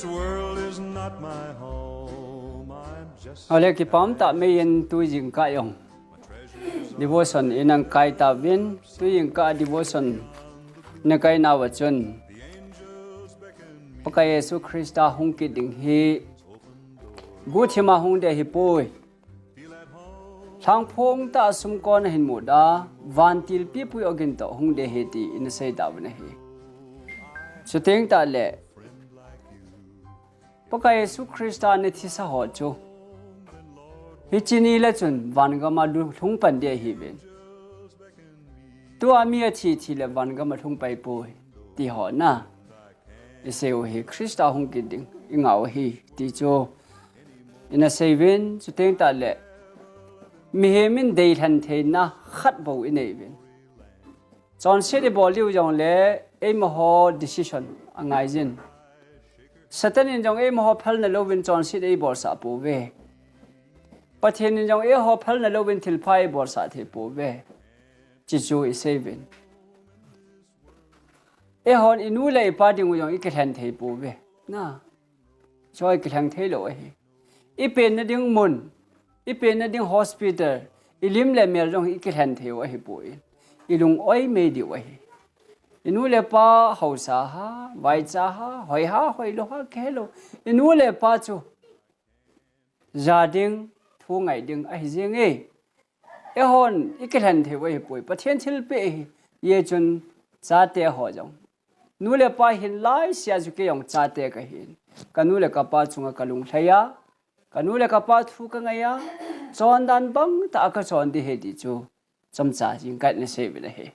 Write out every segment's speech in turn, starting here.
world is not my home. I'm just Ole ki pam ta me yen tu jing ka yong. Devotion inang kai ta win tu jing ka devotion na kai na wa chun. Pakai Yesu Krista hung ki ding hi gu thima hung de hi poi. Thang phong ta sum kon hin mu da van til pi pui ogin to hung de he ti in sei da na hi. So teng ta le Pakai Yesu Krista ne thi sa ho chu. Hi chini la chun van ga ma lu thung pan de hi ben. Tu ami a chi chi le van ga ma thung pai poi ti ho na. Iseo hi Krista hung ki ding ingao hi ti chu ina seven chu teng ta le mi he min dei than the na khat bo in ei ben chon se de bol liu jong le aim ho decision angai jin satan in jong aim ho phal na lo win chon se de bol sa po ve pathen in jong e ho phal na lo win thil phai bol sa the po ve chi chu i seven e hon inu le pa ding u yong ikathan thei pu ve na choi kathang thei lo hi I pen na ding mun I pen na ding hospital ilim le mel jong ikathan thei wa hi pu ilung oi me di wa hi inu le pa hausa ha vai cha ha hoi lo ha khelo inu le pa chu za ding thu ngai ding ai jeng e hon ikathan thei wa hi pu pathian thil pe ye chun cha te ho jong nule pa hin lai sia ju ke yong cha te ka hin kanule ka pa chunga kalung thaya kanule ka pa thu ka ngaya chon dan bang ta ka chon di he di chu cham cha jing ka ne se bi he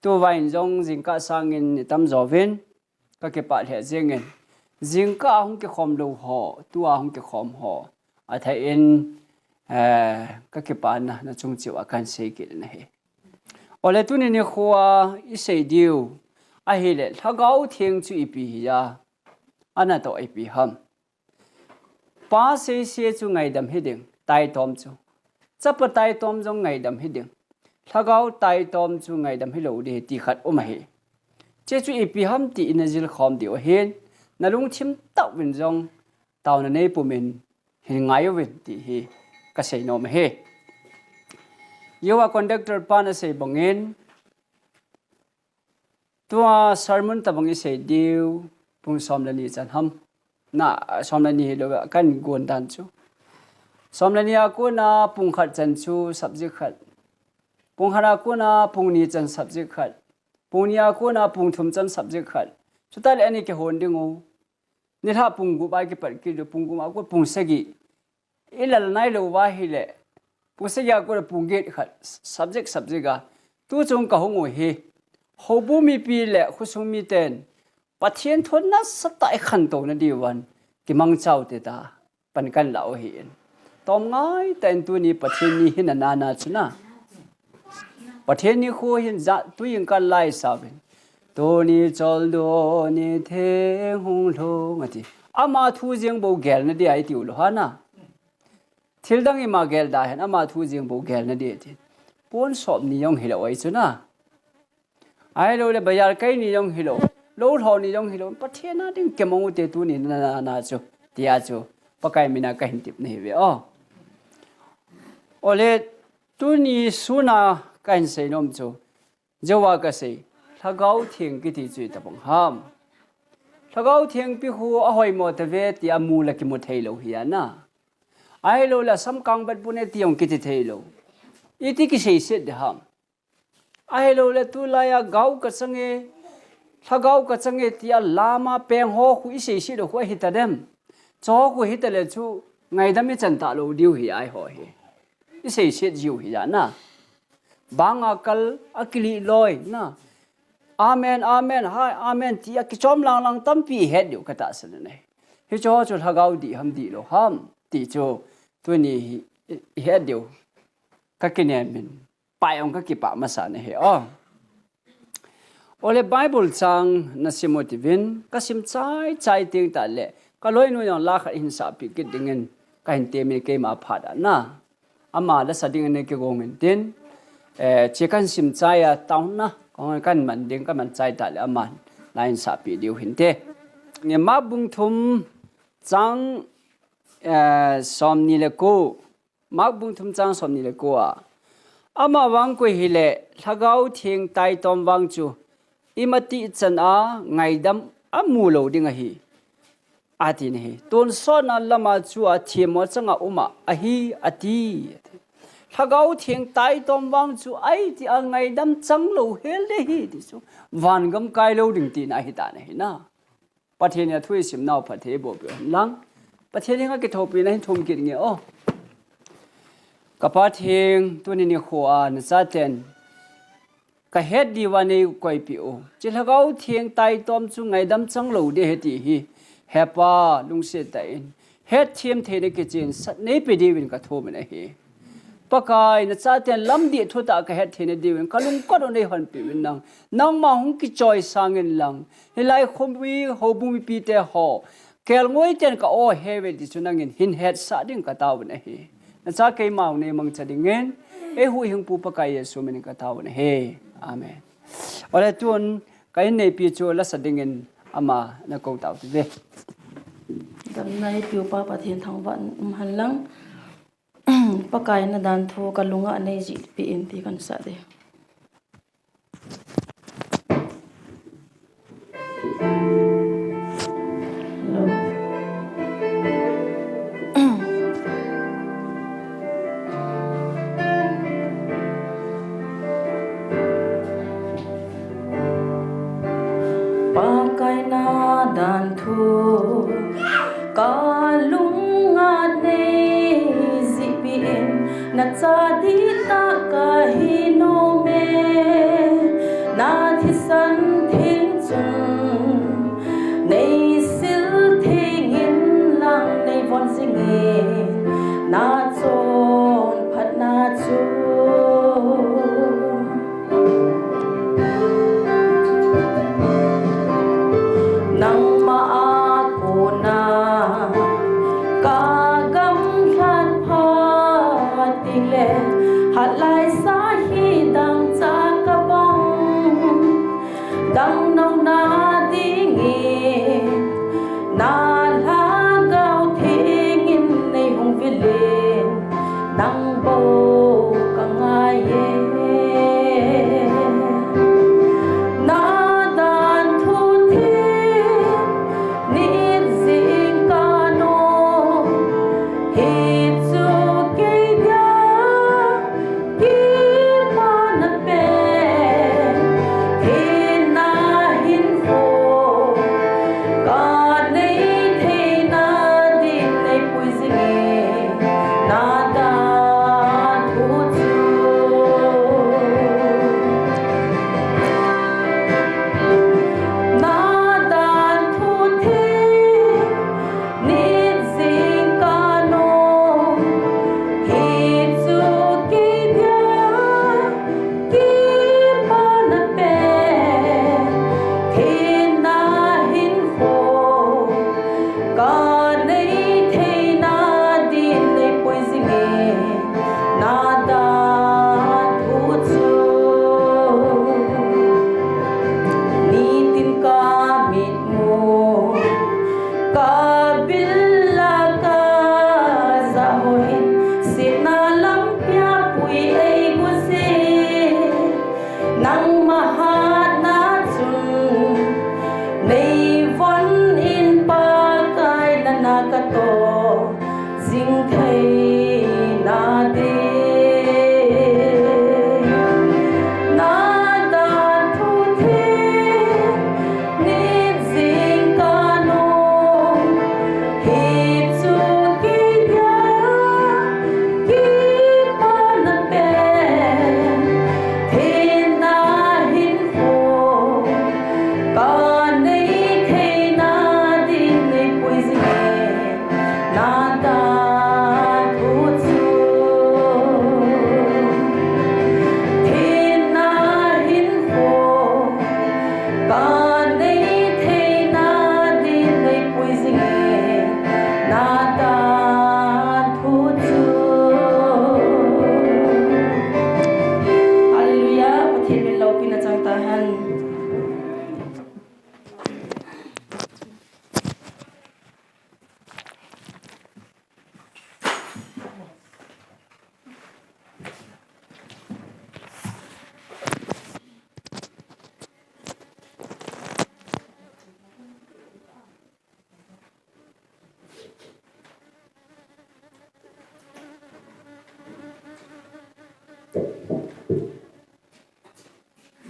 tu vain jong jing ka sang in tam zo ven ka ke pa the jeng en jing ka hung ke khom lo ho tu a hung ke khom ho a thai in ka ke pa na chung chiu a kan se ki ne he ole tu ni khwa I se diu a hi le thagau thieng chu ipi ya ana to ipi ham pa se se chu ngai dam hiding tai tom chu chap tai tom jong ngai dam hiding thagau tai tom chu ngai dam hilo de ti khat o ma hi che chu ipi ham ti inazil khom di o hen nalung thim tau win jong taw na nei pu min hin ngai win ti hi ka sei no ma he yowa conductor pa na sei bangin tua sermon ta bangi se diu pung som la ni chan ham na som la ni lo kan gon dan chu som la ni a ko na pung khat chan chu subject khat pung hara ko na pung ni chan subject khat pung ni a ko na pung thum chan subject khat chu ta le ani ke hon ding o ni tha pung gu ba ke par ki do pung gu ma ko pung se gi ilal nai lo wa hi le pung se ya ko pung ge khat subject ga tu chung ka hong o hi hobu mi pi le khusung mi ten pathian thon na satai khan to na diwan ki mang chau te ta pan kan lao hi en tom ngai ten tu ni pathian ni hin na na chuna pathian ni kho hin za tu yin kan lai sa ben to ni chol do ni the hung lo ngati ama thu jeng bo gel na di ai tiu lo ha na thil dang I ma gel da hen ama thu jeng bo gel na di ti pon sop ni yong hi lo ai chuna ai lo le bayar kai ni yong hilo lo tho ni yong hilo pathian na ding kemong te tu ni na chu tia chu pakai mina ka hin tip nei ve o ole tu ni suna kan sei nom chu jawa ka sei thagau thieng ki ti chui ta bang ham thagau thieng pi hu a hoi mo te ve ti amu la ki mo thei lo hi na ai lo la sam kang bat bu ne ti yong ki ti thei lo iti ki sei se de ham ai lo le tu la ya gau ka change thagau ka change tia lama peng ho khu I sei si do khu hi ta dem cho khu hi ta le chu ngai dam mi chan ta lo diu hi ai ho hi I sei si jiu hi ya na bang akal akili loi na amen amen hai amen tia ki chom lang lang tam pi het diu ka ta san ne hi cho chu thagau di ham di lo ham ti chu tu ni het diu ka ki ne min pai ông các kipa masa ne he o ole bible chang na simotivin kasim chai ting ta le ka loi nu yang la kha hin sa pi ki dingen ka hin te me ke ma phada na ama la sa ding ne ke go men tin che kan sim chai ya taw na ko kan man ding ka man chai ta le aman lain sa pi diu hin te nghe má bung thum trăng som ni le cô má bung thum trăng som ni le cô à ama wang ko hi le thagau thieng tai tom wang chu imati chan a ngaidam amu lo ding a hi ati ne ton so na lama chu a thiemo changa uma a hi ati thagau thieng tai tom wang chu ai ti a ngaidam chang lo hel de hi ti chu van gam kai lo ding ti na hi ta ne na pathen ya thui sim nau pathe bo be lang pathen nga ke thopi na thum ki nge o kapatheng tu ni khoa na sa ten ka het di wani koi pi o chilhagau thieng tai tom chu ngaidam chang lo de he ti hi hepa lungse ta in het thiam the ne ke chin sat nei pe di win ka thom na hi pakai na cha ten lam di thuta ka het the ne di win kalung ko nei han pi win nang ma hung ki choi sangin lang hilai khomwi ho bumi pi te ho kel ngoi ten ka o he we di chunangin hin het sa ding ka taw na hi na cha ke mau ne mang cha dingen e hu hing pu pakai yesu men ka taw na he amen ore tuon kai nei pi chu la sa dingen ama na ko taw ti ve dam nai piu pa pathen thang van han lang pakai na dan tho kalunga nei ji pi en ti kan sa de pakai na dan tho kalunga nei ji pi en na cha di ta ka hi no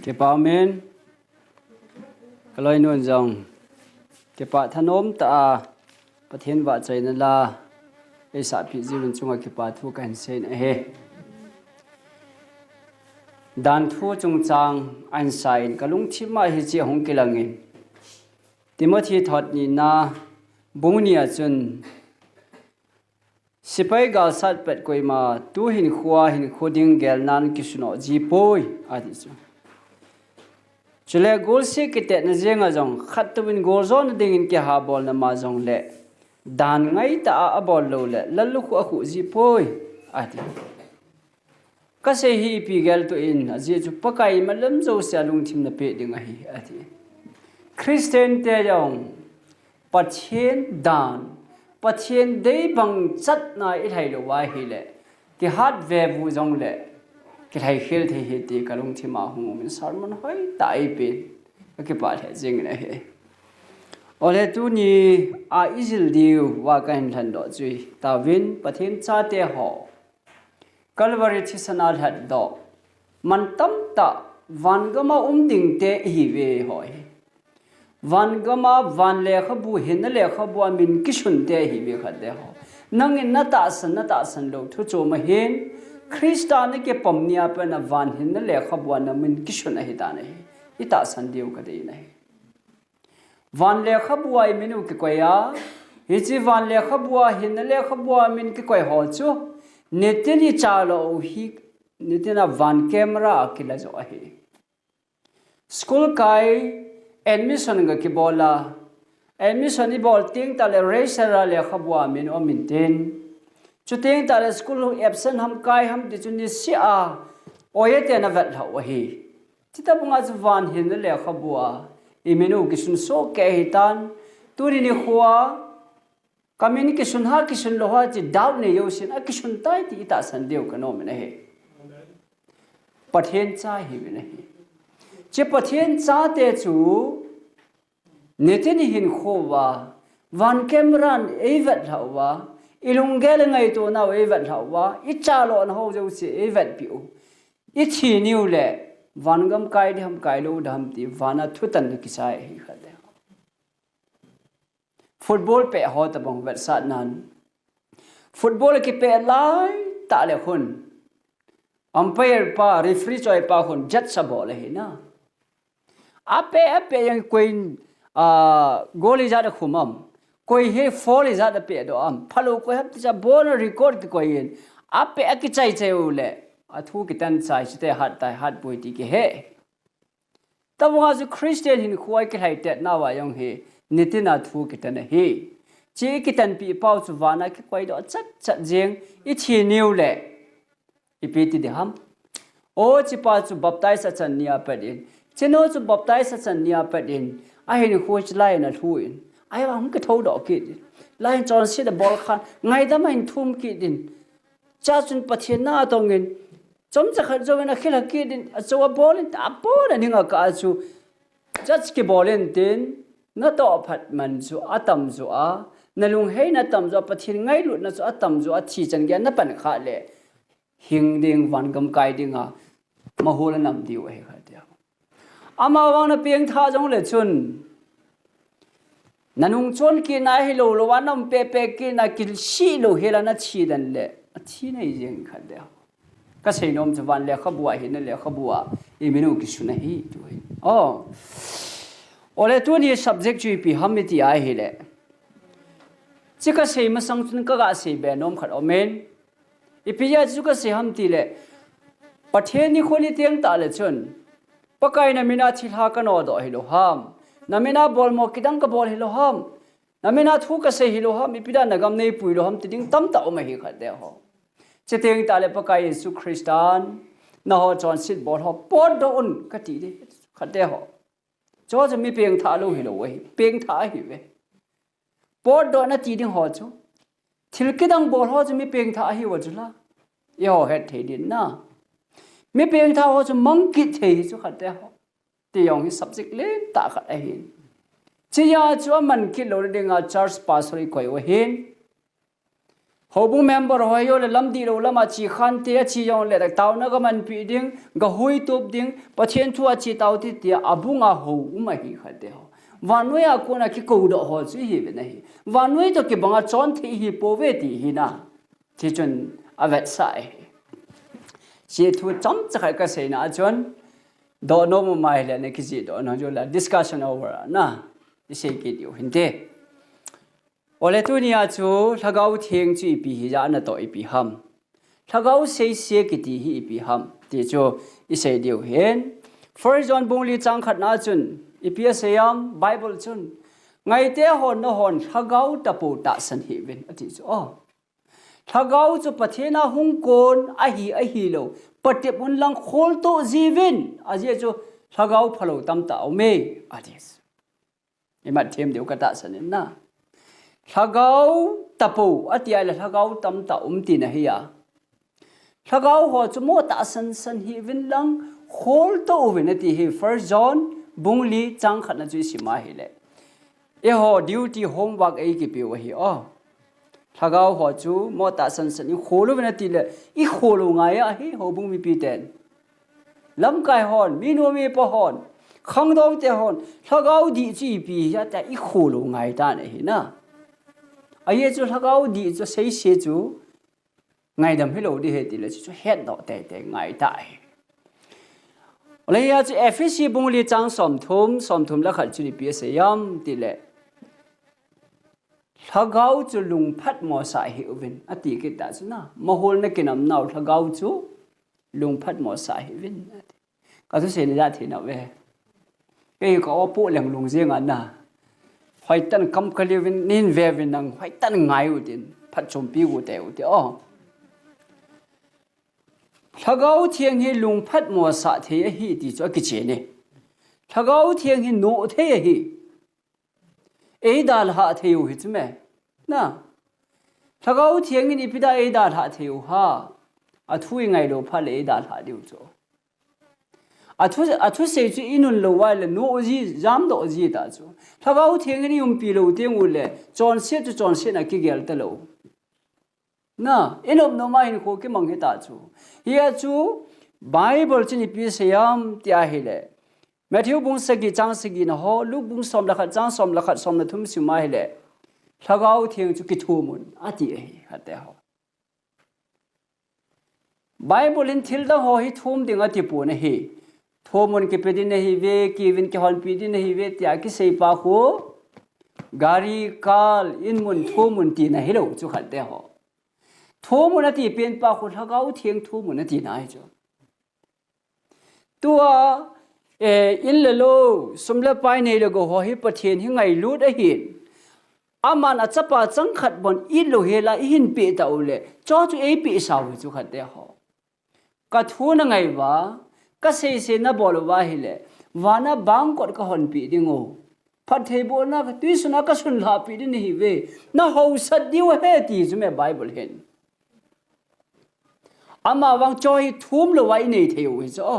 ke pa men kaloi nun jong ke pa thanom ta pathian wa chai na la ei sa phi jiun chunga ke pa thu kan sein a he dan thu chung chang an sain kalung thima hi chi hong kilangin Timothy thot ni na bungnia chun sipai gal sat pet koi ma tu hin khoding gel nan kisuno ji poi adi chu chule gol se kite na jenga jong khat tu bin gol zon ding in ke ha bol na ma jong le dan ngai ta a bol lo le lalu khu a khu ji poi adi ka se hi pi gel to in aje chu pakai malam zo sia lung thim na pe ding a hi adi Christian te jong pathian dan pathian dei bang chat na I thai lo wa hi le ki hat ve bu jong le ki thai khel the hi ti kalung thima hung min sarmon hoi tai pe ki pa the jing na he ole tu ni a izil diu wa kan than do chui ta win pathian cha te ho kalvari thi sanal hat do man tam ta van gama ding te hi ve hoi van gama van le khabu hin le khabu min kishun te hi ve khat de ho nang in na ta san lo thu cho ma hin Christian ke pamnia pa na van hin le khabu na min kishun a hi ta nei ita san diu ka dei nei van le khabu ai minu ke ko ya hi chi van le khabu hin le khabu min ke ko ho chu neteni cha lo hi netena van camera ke la jo hi school kai admission ga ki bola admission ni bol ting ta le racer le khabwa min o min ten chu ting ta le school absent ham kai ham ti chu ni si a oye te na vat la hi ti ta bunga zu van hin le khabwa I menu ki sun so ke hitan turi ni khwa communication ha ki sun lo ha chi daw ne yo sin a ki sun tai ti ta san deu ka no me ne he pathian cha hi me ne he che pathian cha te chu neteni hin khowa van camera evet hawa ilungel ngai to na evet hawa I cha lo na ho jo si evet piu I thi niu le van gam kai di ham kai lo dham ti vana thutan ki sai hi khade football pe ho ta bang vet sat nan football ki pe lai ta le khun umpire pa referee choi pa khun judge sa bol hi na ape yang queen goal is at a khumam koi he fall is at a pe do am phalo ko hap cha bol record ki koi in ape aki chai chai ule athu ki tan chai chite hat tai hat boi ti ki he tabwa ju Christian hin khuai ki hai tet na wa yong he nitina thu ki tan he chi ki tan pi pau chu wana ki koi do chat jeng I thi new le I pe ti de ham o chi pa chu baptize a chan nia padin cheno chu baptize a chan nia padin a hin khoi chi lai na thuin ai wa hum ka tho do ki lai chon si the ball khan ngai da main thum ki din cha chun pathian na tongin chom cha khat jo na khela ki din a chawa ball in ta po na ninga ka chu judge ki ball in tin na to phat man chu atam chu a nalung hei na tam jo pathian ngai lu na chu atam jo a thi chan gyan na pan kha le hing ding van gam kai dinga mahol nam diu he kha dia ama wang na piang tha jong le chun nanung chon ki na hi lo lo wanam pe ki na kil shi lo hela na chi dan le a thi nei jeng kha dia ka sei nom chu van le khabua hi na le khabua I menu ki suna hi tu hi ole tu ni subject chu pi hamiti ai hi le chi ka sei ma sang chun ka ga sei be nom khat omen I pi ya chu ka sei ham ti le pathe ni kholi tiang ta le chun pakai na mina thil ha ka no do hi lo ham na mina bol mo kidang ka bol hi lo ham na mina thu ka sei hi lo ham I pi da na gam nei pui lo ham ti ding tam ta o ma hi khat de ho chiteng ta le pakai Yesu Christian na ho chon sit bol ho pod do un ka ti de khat de ho cho je mi peng tha lo hi lo we peng tha hi we pod do na ti ding ho chu thil kidang bol ho je mi peng tha hi wa jula yo het the din na mi peng tha ho chu mang ki the chu khat de ho ti yong hi subject le ta khat a hin chi ya chu man ki lo de nga church pastor koi wa hin hậu bung member hoài yo le lam di lo lama chi khan te chi yong le tao na ka man pi ding ga hui top ding pathian thua chi tao ti tia abunga ho uma hi khate ho vanoi a ko na ki ko do ho chi hi be nahi vanoi to ki banga chon thi hi po ve ti hi na chi chun avet sai chi thu chom cha ka sei na chon do no mo mai le ne ki ji do no jo la discussion over na ise ki dio hinte ole tu nia chu thagau theng chi pi hi ja na to i pi ham thagau sei se ki ti hi pi ham ti chu ise dio hen first John bungli chang khat na chun ips yam bible chun ngai te hon no hon thagau tapu ta san hi ven ati chu thagau chu pathena hung kon a hi lo patep un lang khol to jivin aje chu thagau phalo tam ta me ati ima them deu ka ta san na thagau tapu atia la thagau tam ta ti na hiya thagau ho chu mo ta san hi vin lang khol to ven ati hi first John bungli chang khat na chu si ma hi le e ho duty homework ai ki pi wa hi thagau ho chu mo ta san i kholu ven ati le i kholu nga ya hi ho bung mi pi ten lam kai hon mi no mi po hon khang dong te hon thagau di chi pi ya ta i kholu ngai ta ne hi na ai chu thagau di chu sei se chu ngai dam hello di he ti le chu het do te ngai ta lấy ra chứ FSC bung li trang som thum là khẩn chỉ biết sẽ yam tỷ lệ thagau chu lung phat mo sa hi vin ati ke ta chu na mahol na kinam nau thagau chu lung phat mo sa hi vin ka chu se ni da thi na ve ke ko pu leng lung jeng an na hoi tan kam ka li vin nin ve vin nang hoi tan ngai u tin phat chom pi u te thagau thieng hi lung phat mo sa the hi ti cho ki che ne thagau thieng hi no the hi e dal ha the u hi chme na thagau thieng ni pida e dal ha the u ha a thui ngai lo pha le e dal ha diu cho a thu se chu inun lo wa le no ji jam do ji ta chu thagau thieng ni pi lo teng u le chon se na ki gel ta lo na inom no mai ko ki mang he ta chu ya chu bible chini pi sayam tia hi le Matthew bung sagi chang sagi na ho Luke bung som la khat chang som la khat som na thum si mai le thagau thieng chu ki thu mun ati hi hate ho bible in thil da ho hi thum ding ati pu na hi thomun ki pedin na hi ve ki vin ki hon pi din na hi ve tia ki sei pa ko gari kal in mun thomun ti na hi lo chu khat de ho thomun ati pen pa ko thagau thieng thomun ati nai chu tua in le lo sumla pai nei le go ho hi pathian hi ngai lut a hin aman a chapa chang khat bon I lo hela I hin pe ta ule cho chu e pe saw chu khat de ho ka thu na ngai wa ka se na bol wa hi le wa na bang kot ka hon pi dingo phat thei bo na ka tu suna ka sun la pi din hi ve na ho sat diu he ti chu me bible hen ama wang choi thum lo wai nei thei wi cho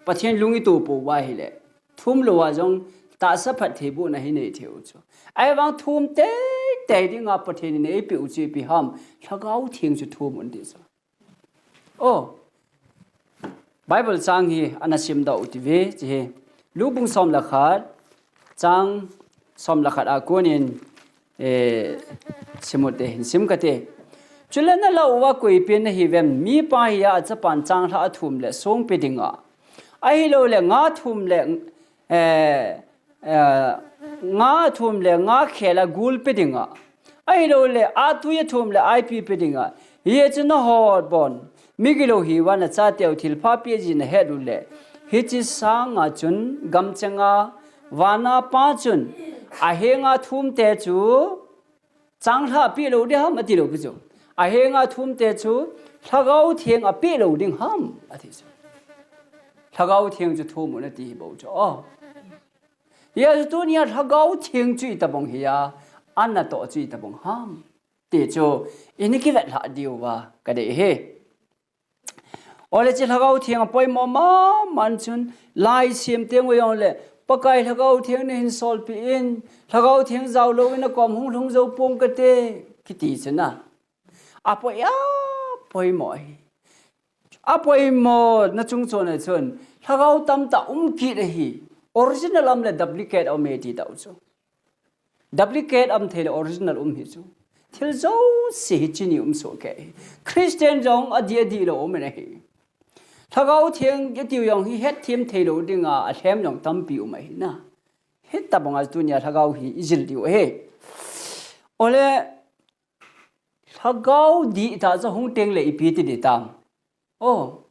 pathian lungi tu po wa hi le thum lo wa jong ta sa phat thei bo na hi nei theu cho ai wang thum te ding a pathian nei pi u chi pi ham thagau thieng chu thum un ti so bible chang hi anasim da u ti ve chi lu bung som la khat chang som la khat a konin simote sim ka te chulana la wa koi pen hi vem mi pa ya chapan chang tha thum le song pe dinga ai lo le nga thum le nga thum le nga khela gul pe dinga ai lo le a tu ye thum le ip pe dinga ye chna hot bon migilo hi wa na cha teu thil pha pe ji na he du le hi chi sang a chun gam changa wana pa chun a he nga thum te chu chang tha pi lo de ha ma ti lo bu chu a he nga thum te chu thagau thieng a pi lo ding ham a thi chu thagau thieng chu thu mu na ti bo cho ya tu nia thagau thieng chu ta bong hiya an na to chu ta bong ham ti chu ini ki vet la diu wa ka de he ole chi thagau thieng poi mo ma man chun lai sim teng we on le pakai thagau thieng ne hin sol pi in thagau thieng zau lo in kom hung lung zo pong ka te ki ti chna apoya poi moi apoi mo na chung chon chon thagau tam ta ki re hi original am le duplicate am me ti dau chu duplicate am thele original hi chu thil zo si hi chini so ke Christian jong adi lo me ne hi thagau thieng ye tiu yong hi het thim thelo dinga a them yong tam pi mai na het ta bonga tunia thagau hi izil diu he ole thagau di ta zo hung teng le ipi ti di tam oh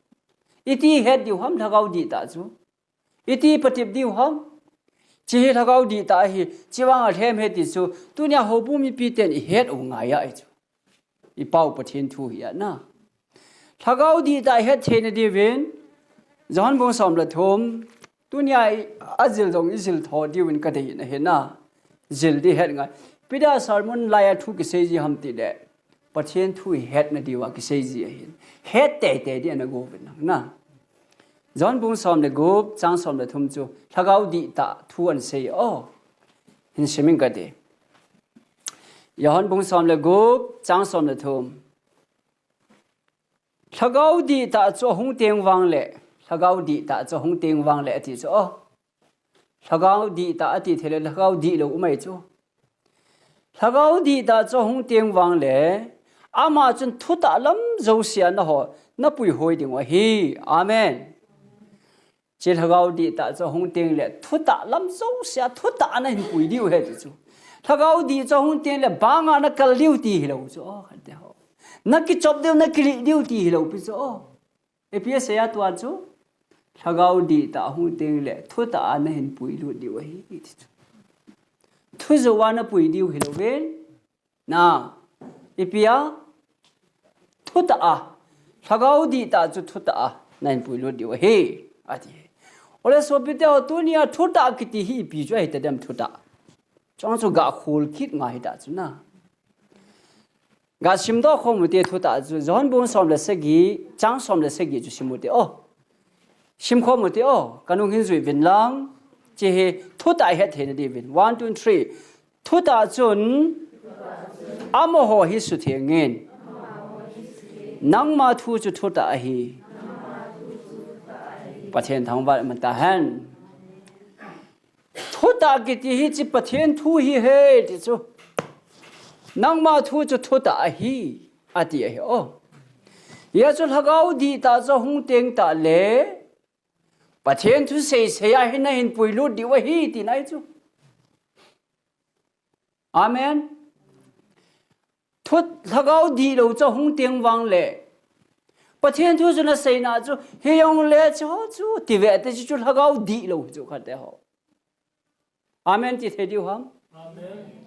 iti het diu ham thagau di ta chu iti patip diu ham chi thagau di ta hi chiwang a them het ti chu tunia ho bu mi pi ten het o nga ya ai chu I pau pathin thu hi na thagau di ta het the di win John bong som la thom tunia azil dong izil tho di win ka dei na he na zil di het nga pida sermon la ya thu ki sei ji ham ti de pathin thu het na diwa ki sei ji hin het te di na go win na John bong som le go chang som la thum chu thagau di ta thu an sei oh hin siming ka de John bong som le go chang som la thum thagau di ta cho hung teng wang le thagau di ta cho hung teng wang le ti cho thagau di ta ati thele thagau di lo mai chu thagau di ta cho hung teng wang le ama chun thu ta lam zo sia na ho na pui hoi ding wa hi amen che thagau di ta cho hung teng le thu ta lam zo sia thu ta na hin pui diu he chu thagau di cho hung teng le banga na kal liu ti lo chu khan te ho na ki chop deu na ki liu ti lo pi chu epia se ya tu chu thagau di ta hung teng le thu ta na hin pui lu di wa hi thu zo wa na pui diu hi lo ven na epia thu ta thagau di ta chu thu ta na hin pui lu di wa hi ati ole so pi te tu nia thu ta ki ti hi pi jo hi te dem thu ta chong chu ga khul khit nga hi ta chu na ga sim do khom te thu ta chu zon bon som le se gi chang som le se gi chu sim te sim khom te kanung hin zui vin lang che he thu ta he the di vin 1 2 3 thu ta chun amo ho hi su the ngin nang ma thu chu thu ta hi pathen thang ba man ta han thu ta ki ti hi chi pathen thu hi he ti chu nang ma thu chu thu ta hi ati he ya chu thagau di ta cho hung teng ta le pathen thu se ya hin na hin pui lu di wa hi ti nai chu amen thu thagau di lo cho hung teng wang le pathen thu chu na sei na chu he yong le chu ti ve te chu thagau di lo chu kha te ho amen ti the diu ham amen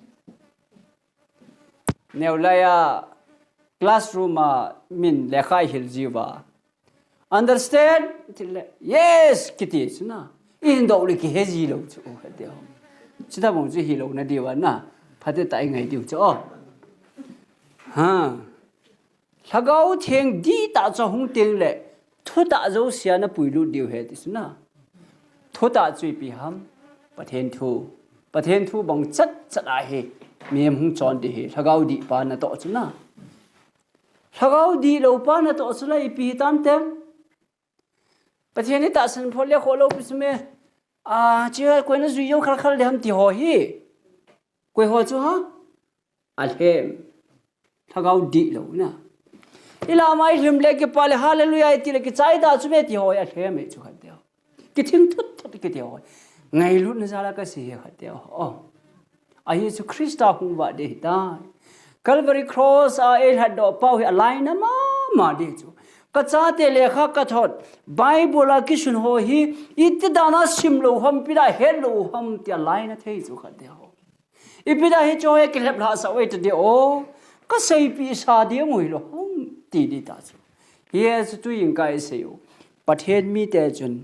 neulaya classroom ma min lekhai hil jiwa understand yes kiti na in do li ki he ji lo chu kha te ho chida bong chu hi lo na diwa na phate tai ngai diu chu ha thagau thieng di ta cho hung teng le thu ta zo sia na pui lu diu he ti na thu ta chui pi ham pathen thu bong chat a he mem hung chon di he thagau di pa na to chu na thagau di lo pa na to chu lai pi tan tem pathen ni ta san phol le kholo pi sme chi ko na zui yo khal le ham ti ho hi ko ho chu ha a hem thagau di lo na ila mai him le ke pale hallelujah ti le ke chai da chu me ti ho ya hem me chu kha de ki thing thut ki ti ho ngai lu na zala ka si kha de a Yesu Christa hung wa de ta Calvary cross a el had do pau hi line ma de chu ka cha te le kha ka thot bible a ki sun ho hi it dana sim lo ham pira hello ham ti line thei chu kha de ho ipida hi cho he ke lep la sa wait de ka sei pi sa de ngoi lo hum ti di ta chu yes tu yin kai se yo pathen mi te chun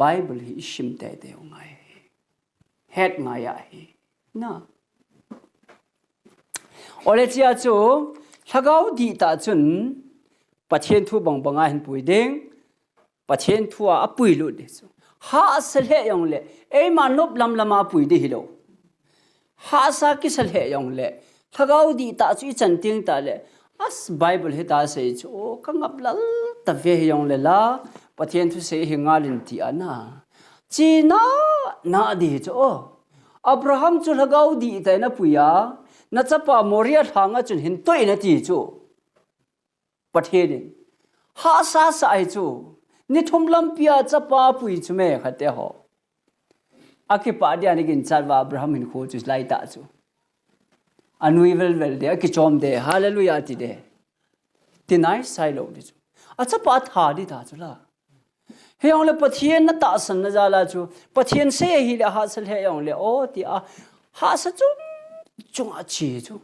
bible hi sim te de ngai het nga ya hi na ole chia chu thagau di ta chun pathen thu bang banga hin pui ding pathen thu a pui lu de chu ha sel he yong le e ma nop lam lama pui de hi lo ha sa ki sel he yong le thagau di ta chu chan ting ta le as Bible hita say cho kangap lal ta ve yong le la pathian thu se hingalin ti ana chi na di cho Abraham chu lagau di ta na puya na chapa moria thanga chun hin toi na ti chu pathian ha sa ai chu ni thomlam pia chapa pui chu me khate ho akipa dia ni gin charwa Abraham hin kho chu lai ta chu anui vel de ki chom de hallelujah ti de tinai sai lo di chu acha pa tha di ta chu la he ong le pathian na ta san na za la chu pathian se hi le ha sal he ong le o ti a ha sa chu chung a chi chu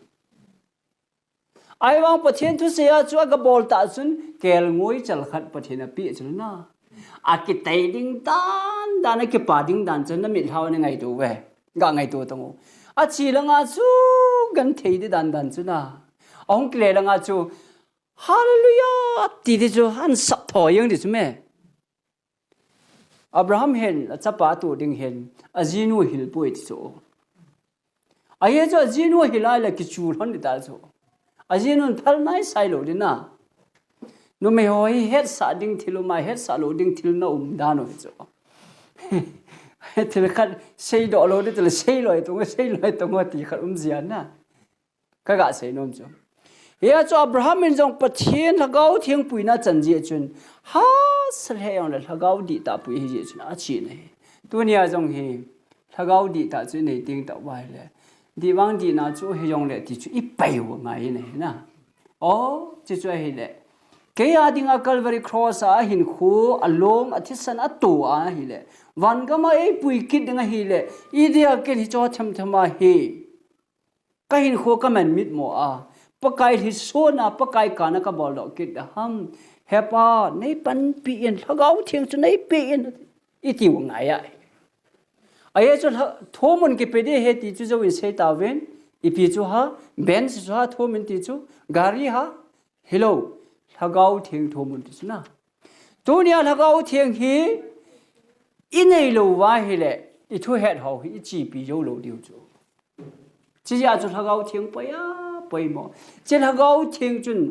ai wang pathian thu se a chu ga bol ta chun kel ngoi chal khat pathian a pi chu na a ki tai ding dan ki pa ding dan chen na mi thau ne ngai tu we ga ngai tu tong a chi la nga chu gan thei di dan chu na ong kle la nga chu hallelujah ti di chu han sa tho yang di chu me Abraham hen chapa tu ding hen azinu hil poi ti chu aye cho azinu hilai la ki chu hon di ta chu azinu phal nai sai lo di na no me hoi het sa ding thilu mai het sa lo ding thil na da no chu til khat sei do lo di til sei loi tu ngo ti khat zian na ka ga sei nom chu ya cho Abraham in jong pathian lagau thiang pui na chan ji chun ha sal he yong la lagau di ta pui hi ji chun a chi ne tu nia jong hi lagau di ta chu nei ting ta wai le di wang di na chu he yong le ti chu I pai wo ngai ne na o chi chu hi le ke ya ding a Calvary cross a hin khu along athisan a tu a hi le wan ga ma ei pui kit ding a hi le I dia ke hi cho tham thama hi ka hin khu ka man mit mo a pakai hi so na pakai ka na ka bol do kit ham hepa nei pan pi in lagau thiang chu nei pi in iti wo ngai ya ai chu thomun ke pe de he ti chu zo in sei ta ven ipi chu ha ben chu ha thomun ti chu gari ha hello lagau thiang thomun ti chu na tu nia lagau thiang hi inei lo wa hi le I thu het ho hi chi pi yo lo diu chu chi ya chu lagau thiang pa ya pai mo che lagau thiang chun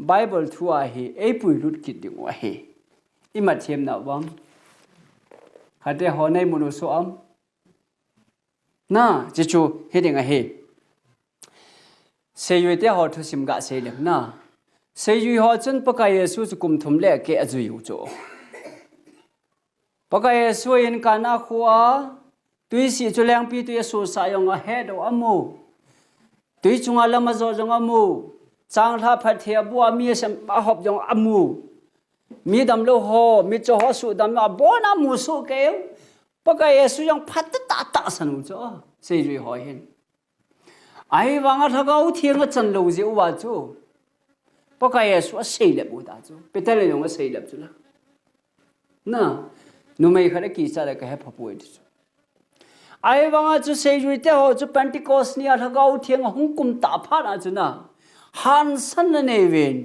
Bible thu a hi ei pui lut kit ding wa hi I ma them na wang hate ho nei munu so am na chi chu he ding a hi se yue te ho thu sim ga se le na se yui ho chun pa ka yesu chu kum thum le ke a ju yu chu pa ka yesu in ka na khuwa tui si chu lang pi tu yesu sa yong a he do amu tui chunga lama zo jong amu chang tha phat thia bua mi sem a hop jong amu mi dam lo ho mi cho ho su dam a bona mu su ke pa ka yesu yong phat ta sanu cho se ri ho hin ai wanga thagau thiang a chan lo je wa chu pa ka yesu a sei le bu da chu petale yong a sei le chu la na nu mai khare ki cha la ka he phapu e chu ai wanga chu sei ri te ho chu Pentecost ni a thagau thiang hung kum ta pha na chu na han san na ne ven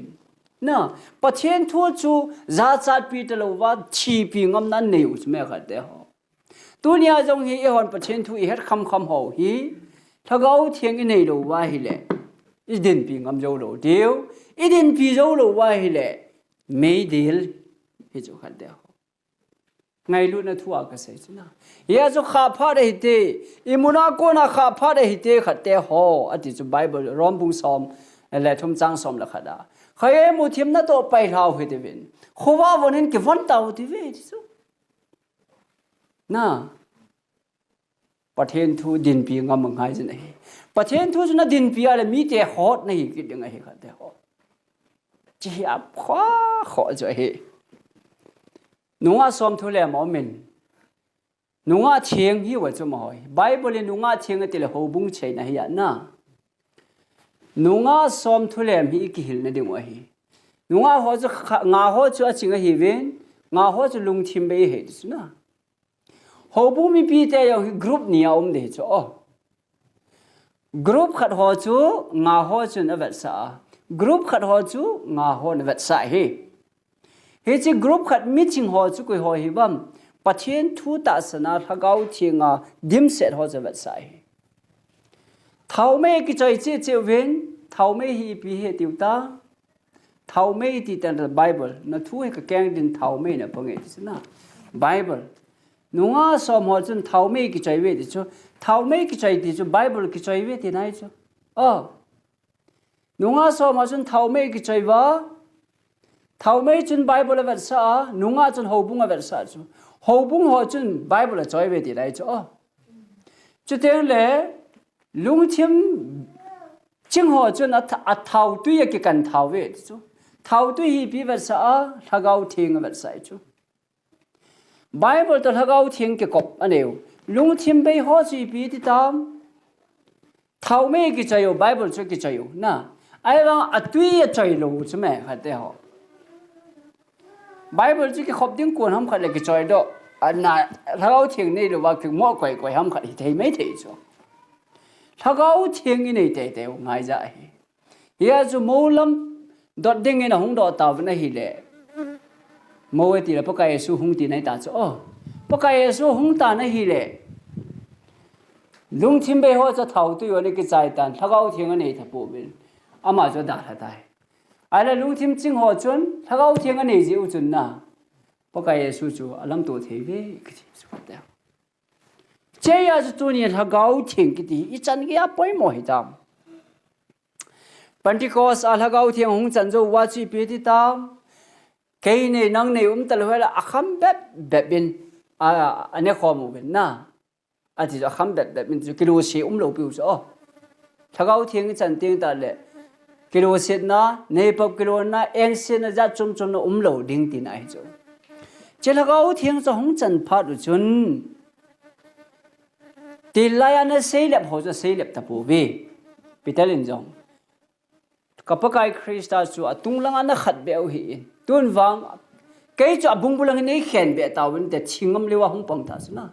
na pathian thu chu za chat pi te lo wa chi pi ngam nan ne u me kha te ho tu nia jong hi e hon pathian thu I het kham ho hi thagau thiang I nei lo wa hi le I din pi ngam jo lo deu I din pi jo lo wa hi le mei dil hi chu kha te ho ngai lu na thu a ka sai chu na ya chu kha pha de te imuna ko na kha pha de te kha te ho ati chu Bible rom bung som le thum chang som la khada khaye mu thim na to pai rao he de vin khowa wonin ke von tau ti ve chu na pathen thu din pi ngam ngai jin hi pathen thu na din pi ale mi te hot nei ki ding hi kha te ho chi a khwa kho jo he nunga som thu le mo min nunga thieng hi wa chu mo hoi Bible nunga thieng te le ho bung chei na hi ya na nunga som thu le mi ki hil na ding wa hi nunga ho chu nga ho chu a chinga hi ven nga ho chu lung thim be he chu na ho bu mi pi te yo group ni a de chu o group khat ho chu nga ho chu na vat sa group khat ho chu nga ho na vat sa hi he chi group khat meeting ho chu koi ho hi bam pathian thu ta sana thagau thinga dim set ho cha vat sa hi thau me ki choi che che ven thau me hi pi he tiu ta thầu mấy thì tên là Bible nó thui cái keng din thầu mấy là bằng ấy chứ na Bible nung á xóm họ chân thầu mấy cái trái về thì chứ thầu mấy cái trái thì chứ Bible cái trái về thì này chứ nung á xóm họ chân thầu mấy cái trái vợ thầu mấy chân Bible là vật sao nung á chân hậu bung là vật sao chứ hậu bung họ chân Bible là trái về thì này chứ chứ thế là lung thiêm chính họ chân thầu tuy cái cần thầu về chứ thầu tuy hi bị vật sao thao thiên vật sao chứ Bible to thao thiên cái cột anh em lung thiêm bây họ chỉ bị thì tam thầu mấy cái trái Bible cho cái trái na ai bằng tuy trái lô chứ mẹ phải thế họ Bible chỉ cái khop tiếng cuốn không phải là cái trái đó na thao thiên này là cái mua quậy quậy không phải thấy mấy thấy chứ thao thiên cái này thế ngay vậy hiện giờ mua lắm đợt đinh này không đợt tàu vẫn hay lệ mua thì là bác cái số không thì này ta cho bác cái số không ta này hay lệ lung chim bay hoa cho thầu tôi ở cái trái tan thao thiên cái này thật bổ biến mà cho đã thật đấy ai là lung chim chính họ chuẩn thao thiên cái này chịu chuẩn na bác cái số cho làm tổ thế về cái gì số đó chế à cho tôi nhìn thao thiên cái gì ít chân cái áp bơi mỏi đam Pentecost alhagau thiang hong chan zo wa chi pi ti tam ke ne nang ne tal hela akham bet bin ane khom bin na ati akham bet bin kilo se lo pi so thagau thiang chan ting ta le kilo se na ne pop kilo na eng se na ja chum na lo ding tin ai zo che thagau thiang zo hong chan pha ru chun ti la ya na se lep ho zo se lep ta pu vi pitalin jong kapakai Krista chu atung lang ana khat beu hi tun wang ke chu abung bulang nei khen be tawin te chingam lewa hong pang ta suna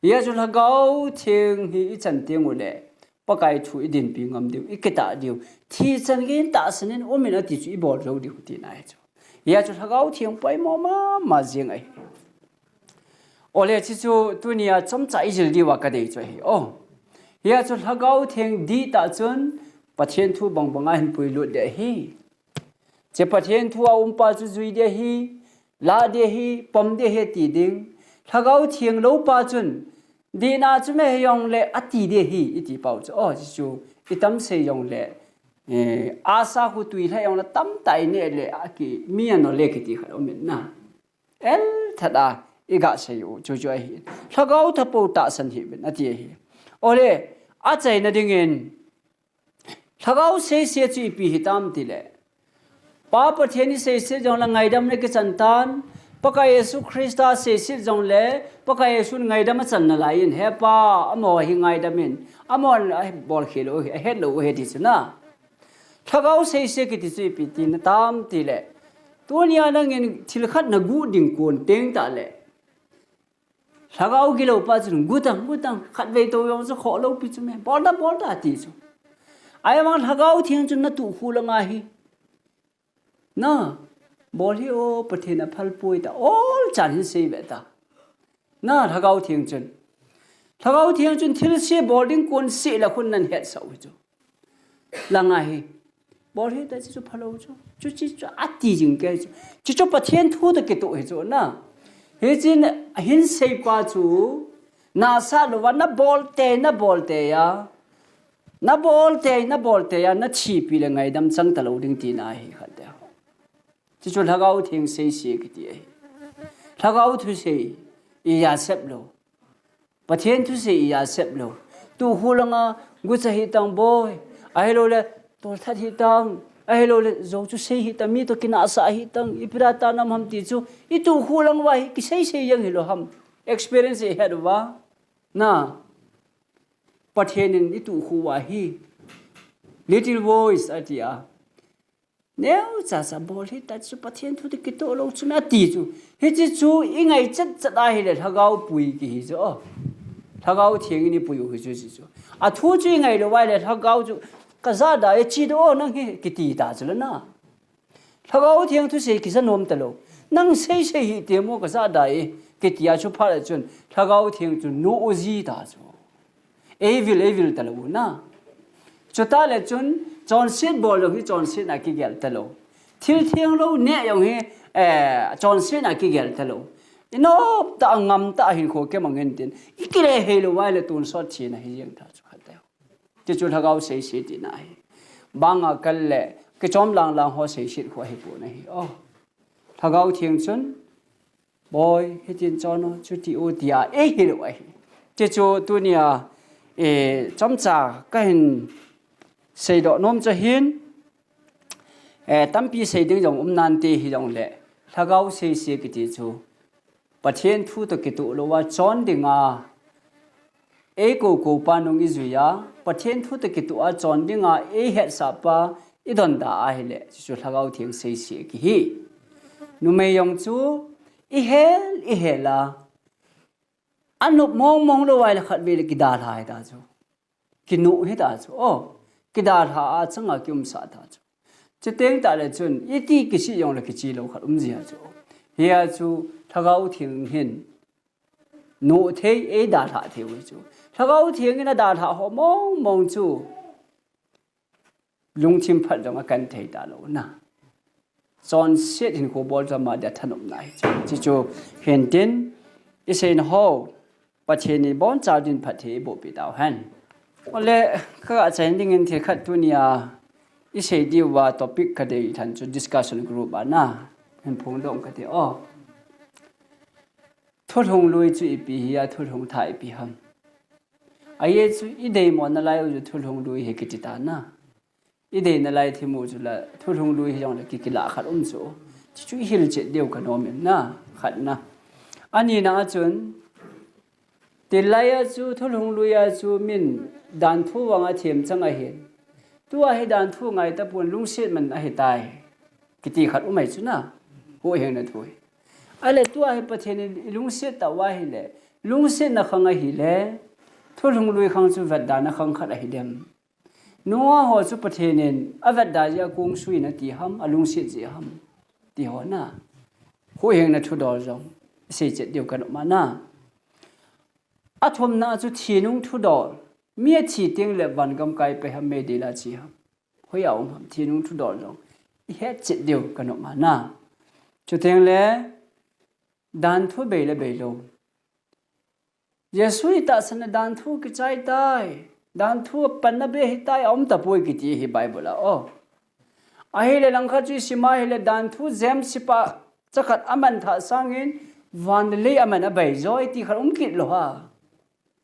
ya chu la gau thing hi chan ting ule pakai thu idin pi ngam diu iketa diu thi chan gin ta sanin omina ti chu I bol ro diu ti nai chu ya chu la gau thing pai mo ma jing ai ole chi chu tunia chom chai jil di wa ka dei chu hi ya chu la gau thing di ta chun Pathian thu bang banga hin pui lut de hi che pathian thu pa chu zui de hi la de hi pom de he ti ding thagau thiang lo pa chun dina chu me yong le ati de hi iti pau chu itam se yong le asa hu tui la yong la tam tai ne le aki mi no le ki ti kha omen na el thada iga se yu chu hi thagau thapo ta san hi ben ati hi ole a chai na dingin thagau se chi pi hitam tile pa patheni se jong la ngai dam ne ke chantan paka Yesu Krista se jong le paka Yesu ngai dam chan na lain he pa amo hi ngai damin amon bol khelo he lo he ti chuna thagau se ki ti chi pi tin tam tile tunia na ngin thil khat na gu ding kon teng ta le thagau gi lo pa chun gutang khat ve to yong so kho lo pi chu me bol da ti chu ai mang thagau thiang chun na tu hu la nga hi na bol hi o pathena phal pui ta all chan hin se be ta na thagau thiang chun thil se boarding kon se la khun nan het sau chu la nga hi bol hi ta chu phalo chu chi ati jing ke chu pathen thu da ke to he chu na he chin hin se pa chu na sa lo wa na bol te ya na bol te ya na chi pi le ngai dam chang ta lo ding ti na hi khat da chi chu thagau thing se ki ti ai thagau thu se I ya sep lo pathen thu se I ya sep lo tu hulanga gu cha hi tang boy ai lo le to that hi tang ai lo le zo chu se hi ta mi to kina sa hi tang ipra ta nam ham ti chu I tu hulang wa hi ki se yang hi lo ham experience he had wa na Pathianin itu huwa hi little voice atia neu cha bol hi ta chu pathian thu ki to lo chu na ti chu he chi chu ingai chat da hi le thagau pui ki hi chu thagau thiang ni pui hu chu chu a thu chu ingai lo wai le thagau chu ka za da e chi do nang hi ki ti ta chu na thagau thiang thu se ki sa nom ta lo nang sei hi te mo ka za da e ki ti a chu pha le chun thagau thiang chu no ozi ta chu evil talo na chota le chun John Sid bol hi John Sid na ki gel talo thil thiang lo ne yong he John Cena ki gel thalo ino ta ngam ta hin kho ke mangen tin ikire he lo wai le tun so chi na hi yang tha chu khat ti chu thagau sei si ti na hi banga kal le ke chom lang lang ho sei si kho hi pu na hi thagau thiang chun boy he tin chono chu ti o dia he lo ai ti chu tu nia chom cha ka hin sei do nom cha hin tampi sei ding jong nan te hi jong le thagau sei si ki ti chu pathian thu to ki tu lo wa chon dinga ko pa nong izuya pathian thu to ki tu a chon dinga het sa pa idon da a hele chu thagau thiang sei si ki hi nu me yong chu i hela anu mong lo wai la khat ve ki da lai da chu ki nu he da chu ki da ha a changa kyum sa da chu chiteng ta le chun iti ki si yong la ki chi lo khat ji ha chu hiya chu thagau thiang hin no the da tha the wi chu thagau thiang ina da tha ho mong chu lung chim phat jong a kan thei ta lo na John set in ko bol ma da thanom nai chi chu hen tin isen ho pathian ni bon cha din phat the bo pi daw han ole ka chen ding in the khat tu nia isei di wa topic ka de than chu discussion group ana hen phung dong ka de thot hong lui chu pi ya thot hong thai pi ham ai chu I dei mo na lai ju thot hong lui he ki ti ta na I dei na lai thi mu chu la thot hong lui he jong la ki la khat chu chu hil che deu ka no men na khat na ani na chun ti lai a chu thot hong lui a chu min dan thu wanga them chang a he tua he dan thu ngai ta pun lung set man a he tai ki ti khat umai chu na ho heng na thui ale tua he pathian lung set ta wa hi le lung set na khang a hi le thul hung lui khang chu vat da na khang khat a hi dem nuwa ho chu pathian a vat da ya kung sui na ti ham alung set ji ham ti ho na ho heng na thu dol jong se che deu kan ma na a thom na chu thi nung thu dol mia chi ting le van gam kai pe ham me de la chi ham ho ya om thi nung thu dol jong he che deu kan ma na chu teng le dan thu be le be lo Yesu ta san dan thu ki chai tai dan thu pan na be hi tai om ta poi ki ti hi bible a hi le lang kha chi sima hi le dan thu zem sipa chakhat aman tha sangin van le aman a bai zoi ti khar ki lo ha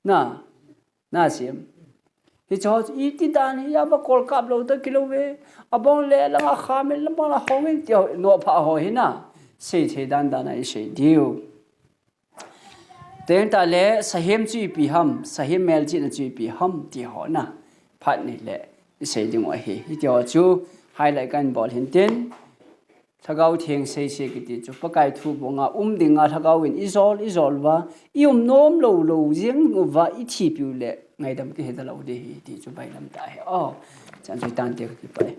na sim hi cho I ti dan hi ya ba kol kap lo ta kilo ve abong le lang a khamel lam la hongin ti no pha ho hi na sei the dan na I sei diu ten ta le sahem chi pi ham sahem mel chi na chi pi ham ti ho na phat ni le I sei ding wa hi ti ho chu highlight kan bol hin ten thagau thiang sei se ki ti chu pakai thu bonga dinga thagau in izol wa nom lo jing wa I thi pi le ngai dam ki he da lo de hi ti chu bai lam ta he chan chu tan te ki pai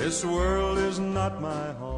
This world is not my home.